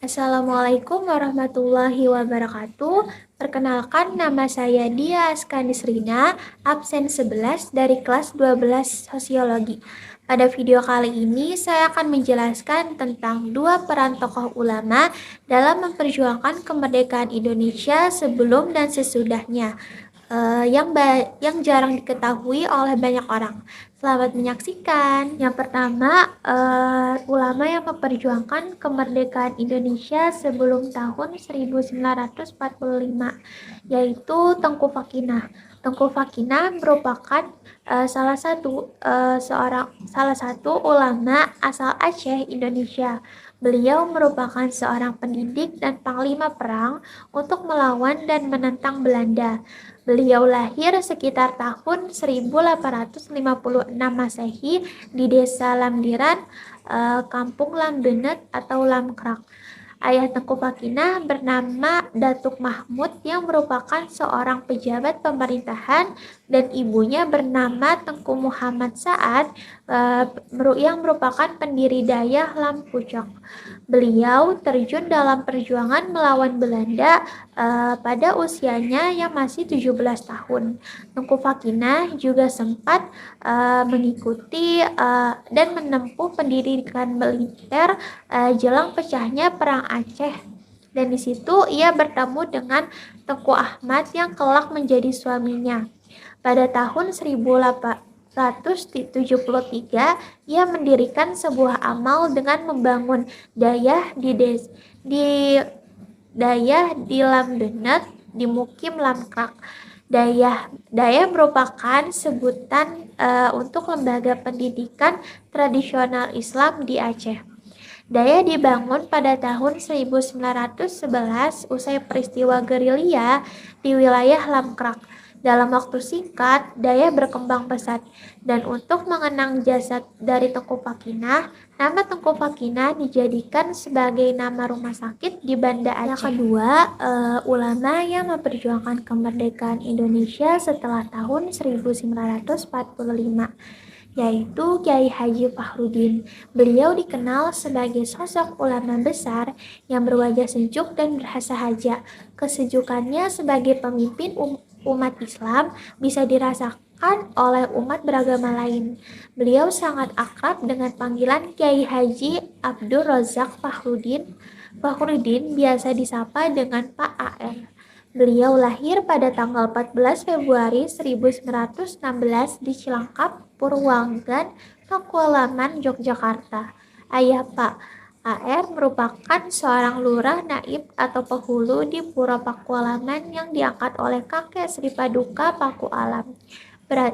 Assalamualaikum warahmatullahi wabarakatuh. Perkenalkan, nama saya Dia Askanisrina, absen 11 dari kelas 12 Sosiologi. Pada video kali ini saya akan menjelaskan tentang dua peran tokoh ulama dalam memperjuangkan kemerdekaan Indonesia sebelum dan sesudahnya, yang jarang diketahui oleh banyak orang. Selamat menyaksikan. Yang pertama, ulama yang memperjuangkan kemerdekaan Indonesia sebelum tahun 1945, yaitu Tengku Fakinah. Tengku Fakinah merupakan salah satu ulama asal Aceh, Indonesia. Beliau merupakan seorang pendidik dan panglima perang untuk melawan dan menentang Belanda. Beliau lahir sekitar tahun 1856 Masehi di Desa Lamdiran, Kampung Lambenet atau Lamkrak. Ayah Tengku Fakinah bernama Datuk Mahmud yang merupakan seorang pejabat pemerintahan, dan ibunya bernama Tengku Muhammad Saad yang merupakan pendiri Dayah Lampucok. Beliau terjun dalam perjuangan melawan Belanda pada usianya yang masih 17 tahun. Tengku Fakinah juga sempat mengikuti dan menempuh pendidikan militer jelang pecahnya Perang Aceh, dan di situ ia bertemu dengan Tengku Ahmad yang kelak menjadi suaminya. Pada tahun 1873, ia mendirikan sebuah amal dengan membangun dayah di Lambenet di Mukim Lamkrak. Dayah merupakan sebutan untuk lembaga pendidikan tradisional Islam di Aceh. Dayah dibangun pada tahun 1911 usai peristiwa gerilya di wilayah Lamkrak. Dalam waktu singkat, Dayah berkembang pesat, dan untuk mengenang jasad dari Tengku Fakinah, nama Tengku Fakinah dijadikan sebagai nama rumah sakit di Banda Aceh. Yang kedua, ulama yang memperjuangkan kemerdekaan Indonesia setelah tahun 1945, yaitu Kiai Haji Fahrudin. Beliau dikenal sebagai sosok ulama besar yang berwajah sejuk dan bersahaja. Kesejukannya sebagai pemimpin umat Islam bisa dirasakan oleh umat beragama lain. Beliau sangat akrab dengan panggilan Kiai Haji Abdul Razak Fahrudin. Fahrudin biasa disapa dengan Pak AR. Beliau lahir pada tanggal 14 Februari 1916 di Cilangkap, Purwanggan, Pakualaman, Yogyakarta. Ayah Pak AR merupakan seorang lurah naib atau penghulu di Pura Pakualaman yang diangkat oleh kakek Sri Paduka Pakualam.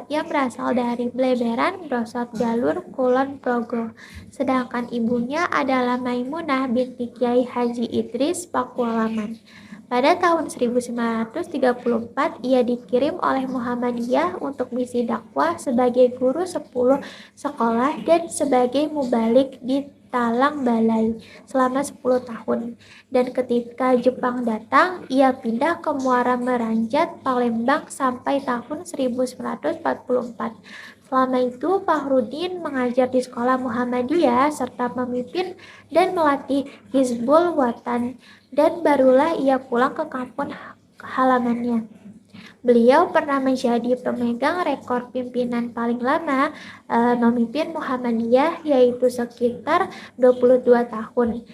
Yang berasal dari Bleberan, Brosot, Galur, Kulon Progo. Sedangkan ibunya adalah Maimunah binti Kiai Haji Idris Pakualaman. Pada tahun 1934, ia dikirim oleh Muhammadiyah untuk misi dakwah sebagai guru 10 sekolah dan sebagai mubalik di Talang Balai selama 10 tahun. Dan ketika Jepang datang, ia pindah ke Muara Meranjat, Palembang sampai tahun 1944. Selama itu, Fahrudin mengajar di sekolah Muhammadiyah serta memimpin dan melatih Hizbul Watan, dan barulah ia pulang ke kampung halamannya. Beliau pernah menjadi pemegang rekor pimpinan paling lama memimpin Muhammadiyah, yaitu sekitar 22 tahun.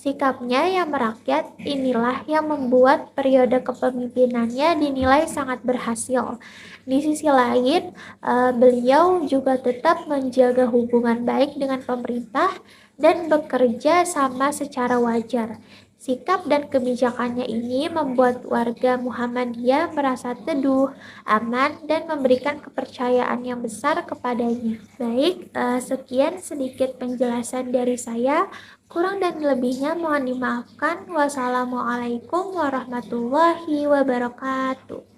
Sikapnya yang merakyat inilah yang membuat periode kepemimpinannya dinilai sangat berhasil. Di sisi lain, beliau juga tetap menjaga hubungan baik dengan pemerintah dan bekerja sama secara wajar. Sikap dan kebijakannya ini membuat warga Muhammadiyah merasa teduh, aman, dan memberikan kepercayaan yang besar kepadanya. Baik, sekian sedikit penjelasan dari saya. Kurang dan lebihnya mohon dimaafkan. Wassalamualaikum warahmatullahi wabarakatuh.